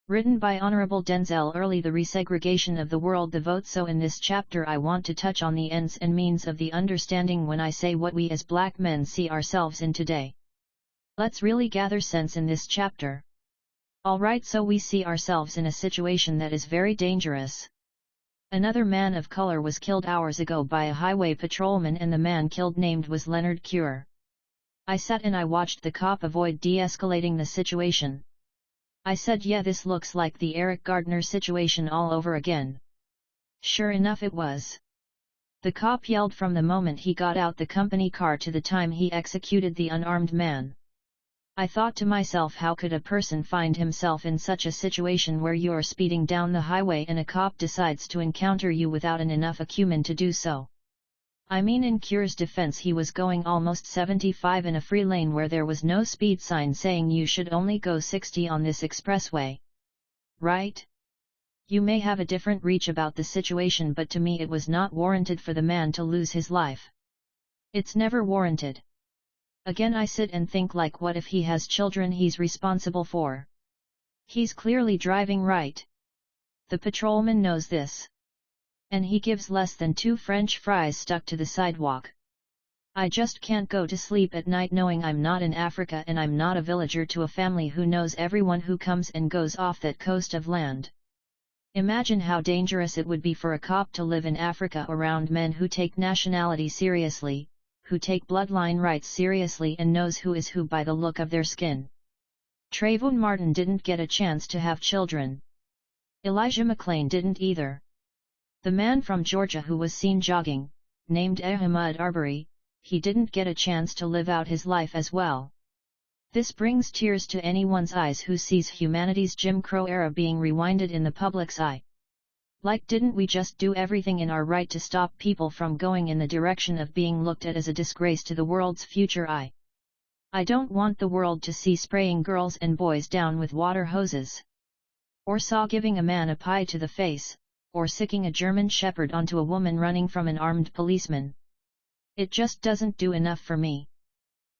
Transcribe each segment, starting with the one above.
Written by Honorable D.Early. The Resegregation of the World. The vote. So in this chapter I want to touch on the ends and means of the understanding when I say what we as black men see ourselves in today. Let's really gather sense in this chapter. Alright, so we see ourselves in a situation that is very dangerous. Another man of color was killed hours ago by a highway patrolman, and the man killed named was Leonard Cure. I sat and I watched the cop avoid de-escalating the situation. I said, yeah, this looks like the Eric Gardner situation all over again. Sure enough it was. The cop yelled from the moment he got out the company car to the time he executed the unarmed man. I thought to myself, how could a person find himself in such a situation where you're speeding down the highway and a cop decides to encounter you without enough acumen to do so? I mean, in Cure's defense, he was going almost 75 in a free lane where there was no speed sign saying you should only go 60 on this expressway. Right? You may have a different reach about the situation, but to me it was not warranted for the man to lose his life. It's never warranted. Again, I sit and think, like, what if he has children he's responsible for? He's clearly driving right. The patrolman knows this. And he gives less than 2 French fries stuck to the sidewalk. I just can't go to sleep at night knowing I'm not in Africa and I'm not a villager to a family who knows everyone who comes and goes off that coast of land. Imagine how dangerous it would be for a cop to live in Africa around men who take nationality seriously, who take bloodline rights seriously, and knows who is who by the look of their skin. Trayvon Martin didn't get a chance to have children. Elijah McClain didn't either. The man from Georgia who was seen jogging, named Ahmaud Arbery, he didn't get a chance to live out his life as well. This brings tears to anyone's eyes who sees humanity's Jim Crow era being rewinded in the public's eye. Like, didn't we just do everything in our right to stop people from going in the direction of being looked at as a disgrace to the world's future? I don't want the world to see spraying girls and boys down with water hoses. Or saw giving a man a pie to the face, or sicking a German shepherd onto a woman running from an armed policeman. It just doesn't do enough for me.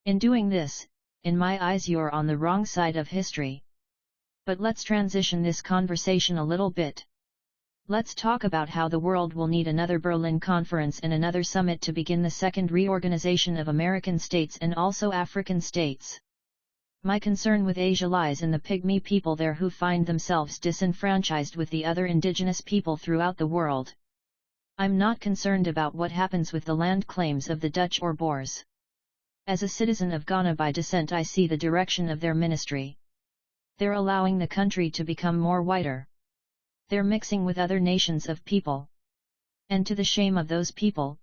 In doing this, in my eyes you're on the wrong side of history. But let's transition this conversation a little bit. Let's talk about how the world will need another Berlin Conference and another summit to begin the second reorganization of American states and also African states. My concern with Asia lies in the pygmy people there who find themselves disenfranchised with the other indigenous people throughout the world. I'm not concerned about what happens with the land claims of the Dutch or Boers. As a citizen of Ghana by descent, I see the direction of their ministry. They're allowing the country to become more whiter. They're mixing with other nations of people. And to the shame of those people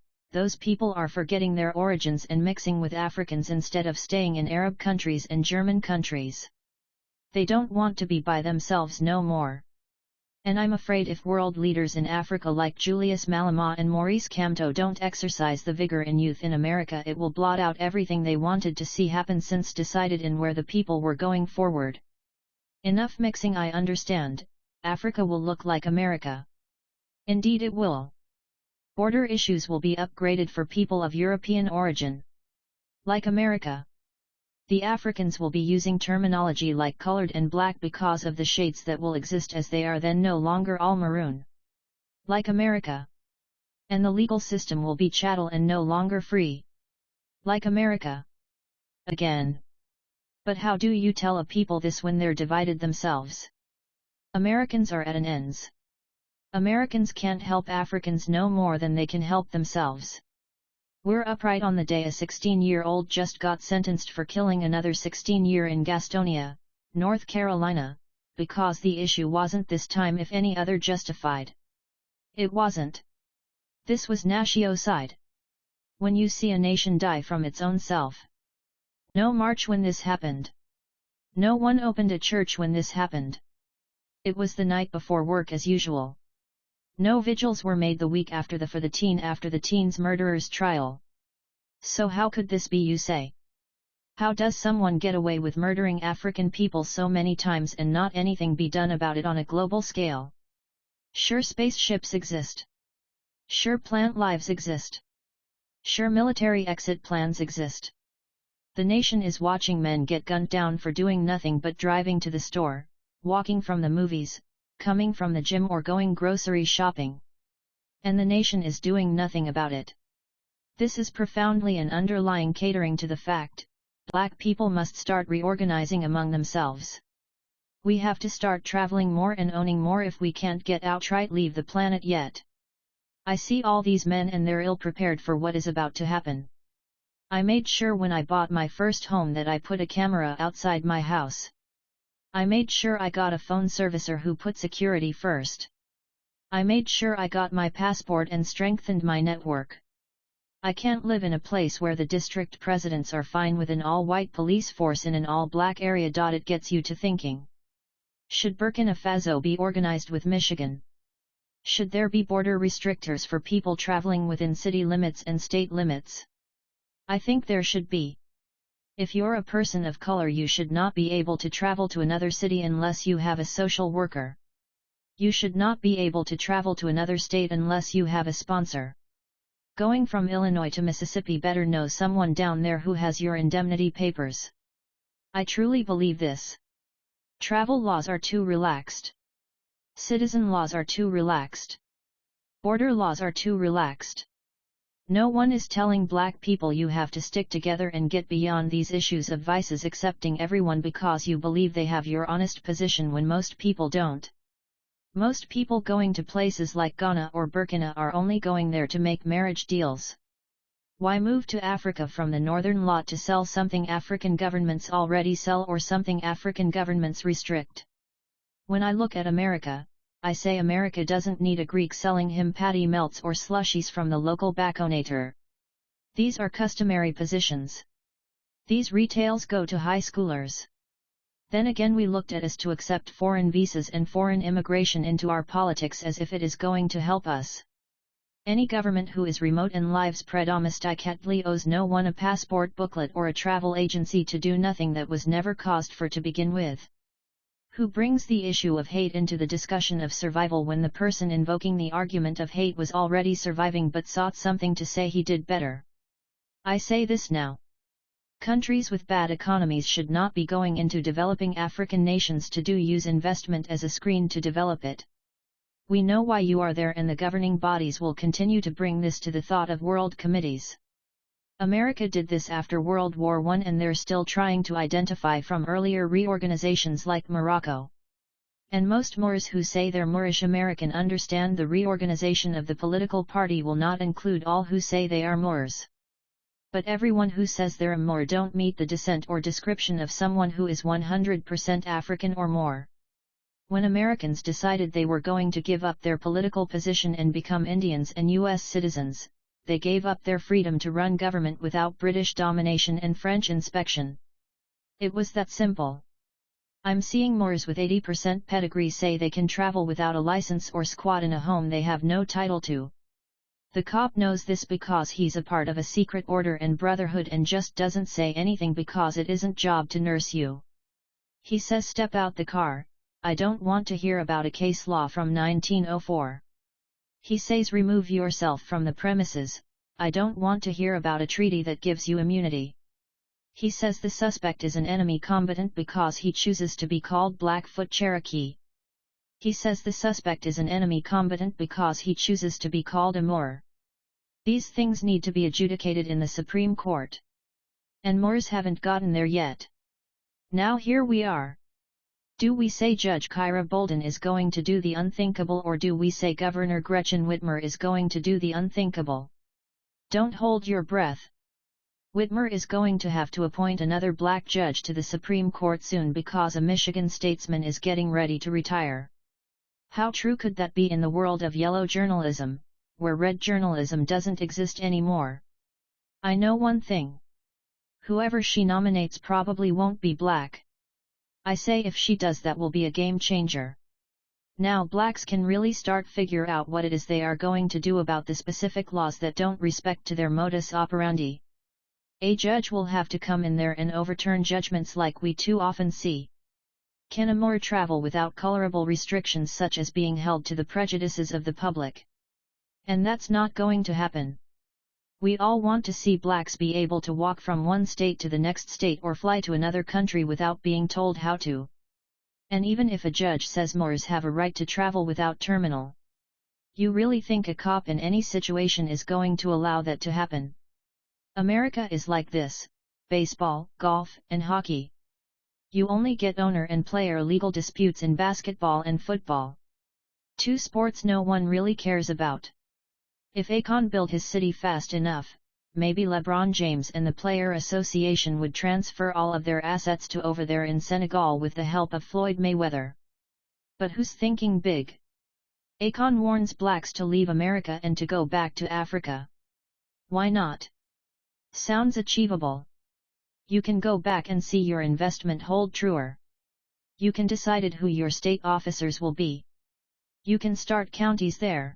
are forgetting their origins and mixing with Africans instead of staying in Arab countries and German countries. They don't want to be by themselves no more. And I'm afraid if world leaders in Africa like Julius Malema and Maurice Kamto don't exercise the vigor in youth in America, it will blot out everything they wanted to see happen since decided in where the people were going forward. Enough mixing, I understand. Africa will look like America. Indeed it will. Border issues will be upgraded for people of European origin. Like America. The Africans will be using terminology like colored and black because of the shades that will exist as they are then no longer all maroon. Like America. And the legal system will be chattel and no longer free. Like America. Again. But how do you tell a people this when they're divided themselves? Americans are at an ends. Americans can't help Africans no more than they can help themselves. We're upright on the day a 16-year-old just got sentenced for killing another 16-year in Gastonia, North Carolina, because the issue wasn't this time if any other justified. It wasn't. This was nationocide. When you see a nation die from its own self. No march when this happened. No one opened a church when this happened. It was the night before work as usual. No vigils were made the week after for the teen's murderer's trial. So how could this be, you say? How does someone get away with murdering African people so many times and not anything be done about it on a global scale? Sure, spaceships exist. Sure, plant lives exist. Sure, military exit plans exist. The nation is watching men get gunned down for doing nothing but driving to the store, walking from the movies, coming from the gym or going grocery shopping. And the nation is doing nothing about it. This is profoundly an underlying catering to the fact, Black people must start reorganizing among themselves. We have to start traveling more and owning more if we can't get outright leave the planet yet. I see all these men and they're ill-prepared for what is about to happen. I made sure when I bought my first home that I put a camera outside my house. I made sure I got a phone servicer who put security first. I made sure I got my passport and strengthened my network. I can't live in a place where the district presidents are fine with an all-white police force in an all-black area. It gets you to thinking. Should Burkina Faso be organized with Michigan? Should there be border restrictors for people traveling within city limits and state limits? I think there should be. If you're a person of color, you should not be able to travel to another city unless you have a social worker. You should not be able to travel to another state unless you have a sponsor. Going from Illinois to Mississippi, better know someone down there who has your indemnity papers. I truly believe this. Travel laws are too relaxed. Citizen laws are too relaxed. Border laws are too relaxed. No one is telling Black people you have to stick together and get beyond these issues of vices, accepting everyone because you believe they have your honest position when most people don't. Most people going to places like Ghana or Burkina are only going there to make marriage deals. Why move to Africa from the northern lot to sell something African governments already sell or something African governments restrict? When I look at America, I say America doesn't need a Greek selling him patty melts or slushies from the local baconator. These are customary positions. These retails go to high schoolers. Then again, we looked at us to accept foreign visas and foreign immigration into our politics as if it is going to help us. Any government who is remote and lives predomesticately owes no one a passport booklet or a travel agency to do nothing that was never caused for to begin with. Who brings the issue of hate into the discussion of survival when the person invoking the argument of hate was already surviving but sought something to say he did better? I say this now. Countries with bad economies should not be going into developing African nations to use investment as a screen to develop it. We know why you are there, and the governing bodies will continue to bring this to the thought of world committees. America did this after World War I, and they're still trying to identify from earlier reorganizations like Morocco. And most Moors who say they're Moorish American understand the reorganization of the political party will not include all who say they are Moors. But everyone who says they're a Moor don't meet the descent or description of someone who is 100% African or more. When Americans decided they were going to give up their political position and become Indians and U.S. citizens, they gave up their freedom to run government without British domination and French inspection. It was that simple. I'm seeing Moors with 80% pedigree say they can travel without a license or squat in a home they have no title to. The cop knows this because he's a part of a secret order and brotherhood and just doesn't say anything because it isn't job to nurse you. He says step out the car. I don't want to hear about a case law from 1904. He says remove yourself from the premises. I don't want to hear about a treaty that gives you immunity. He says the suspect is an enemy combatant because he chooses to be called Blackfoot Cherokee. He says the suspect is an enemy combatant because he chooses to be called a Moor. These things need to be adjudicated in the Supreme Court. And Moors haven't gotten there yet. Now here we are. Do we say Judge Kyra Bolden is going to do the unthinkable, or do we say Governor Gretchen Whitmer is going to do the unthinkable? Don't hold your breath. Whitmer is going to have to appoint another black judge to the Supreme Court soon because a Michigan statesman is getting ready to retire. How true could that be in the world of yellow journalism, where red journalism doesn't exist anymore? I know one thing. Whoever she nominates probably won't be black. I say if she does, that will be a game changer. Now blacks can really start figure out what it is they are going to do about the specific laws that don't respect to their modus operandi. A judge will have to come in there and overturn judgments like we too often see. Can a Moor travel without colorable restrictions such as being held to the prejudices of the public? And that's not going to happen. We all want to see blacks be able to walk from one state to the next state or fly to another country without being told how to. And even if a judge says Moors have a right to travel without terminal, you really think a cop in any situation is going to allow that to happen? America is like this: baseball, golf, and hockey. You only get owner and player legal disputes in basketball and football. Two sports no one really cares about. If Akon built his city fast enough, maybe LeBron James and the Player Association would transfer all of their assets to over there in Senegal with the help of Floyd Mayweather. But who's thinking big? Akon warns blacks to leave America and to go back to Africa. Why not? Sounds achievable. You can go back and see your investment hold truer. You can decide who your state officers will be. You can start counties there.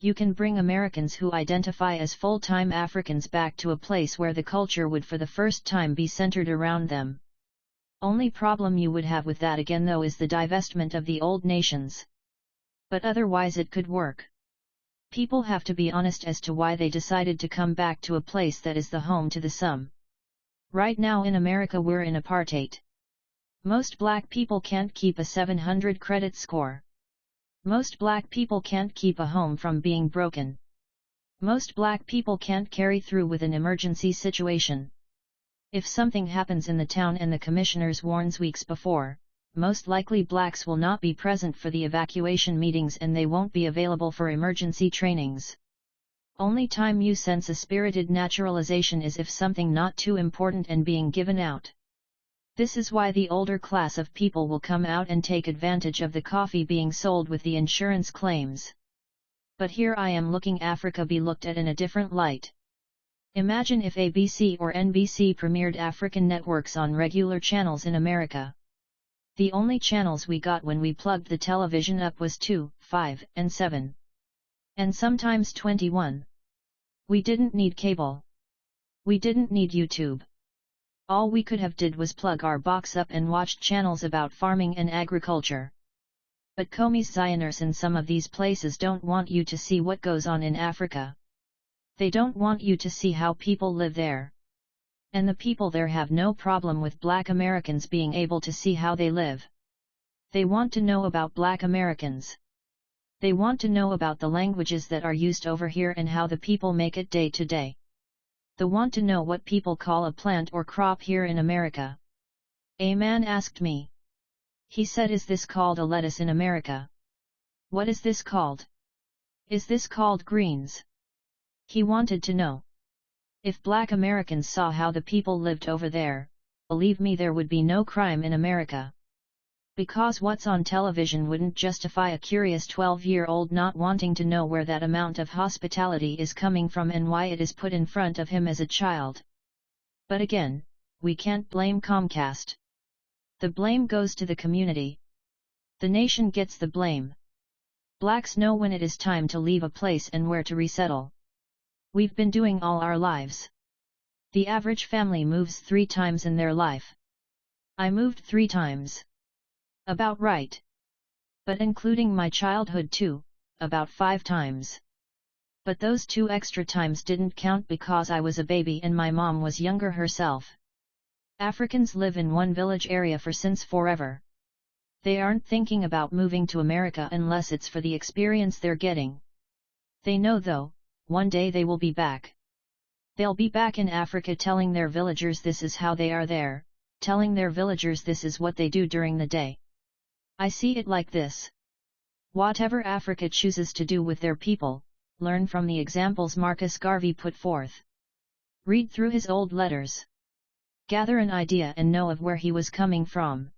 You can bring Americans who identify as full-time Africans back to a place where the culture would for the first time be centered around them. Only problem you would have with that again though is the divestment of the old nations. But otherwise it could work. People have to be honest as to why they decided to come back to a place that is the home to the some. Right now in America we're in apartheid. Most black people can't keep a 700 credit score. Most black people can't keep a home from being broken. Most black people can't carry through with an emergency situation. If something happens in the town and the commissioners warns weeks before, most likely blacks will not be present for the evacuation meetings and they won't be available for emergency trainings. Only time you sense a spirited naturalization is if something not too important and being given out. This is why the older class of people will come out and take advantage of the coffee being sold with the insurance claims. But here I am looking Africa be looked at in a different light. Imagine if ABC or NBC premiered African networks on regular channels in America. The only channels we got when we plugged the television up was 2, 5, and 7. And sometimes 21. We didn't need cable. We didn't need YouTube. All we could have did was plug our box up and watched channels about farming and agriculture. But Comey's Zioners in some of these places don't want you to see what goes on in Africa. They don't want you to see how people live there. And the people there have no problem with black Americans being able to see how they live. They want to know about black Americans. They want to know about the languages that are used over here and how the people make it day to day. They want to know what people call a plant or crop here in America. A man asked me. He said, "Is this called a lettuce in America? What is this called? Is this called greens?" He wanted to know. If black Americans saw how the people lived over there, believe me there would be no crime in America. Because what's on television wouldn't justify a curious 12-year-old not wanting to know where that amount of hospitality is coming from and why it is put in front of him as a child. But again, we can't blame Comcast. The blame goes to the community. The nation gets the blame. Blacks know when it is time to leave a place and where to resettle. We've been doing all our lives. The average family moves 3 times in their life. I moved 3 times. About right. But including my childhood too, about 5 times. But those 2 extra times didn't count because I was a baby and my mom was younger herself. Africans live in one village area since forever. They aren't thinking about moving to America unless it's for the experience they're getting. They know though, one day they will be back. They'll be back in Africa telling their villagers this is how they are there, telling their villagers this is what they do during the day. I see it like this. Whatever Africa chooses to do with their people, learn from the examples Marcus Garvey put forth. Read through his old letters. Gather an idea and know of where he was coming from.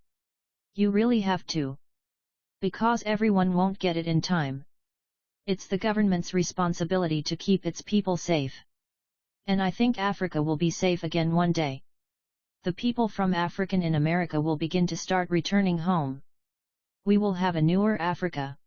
You really have to. Because everyone won't get it in time. It's the government's responsibility to keep its people safe. And I think Africa will be safe again one day. The people from African in America will begin to start returning home. We will have a newer Africa.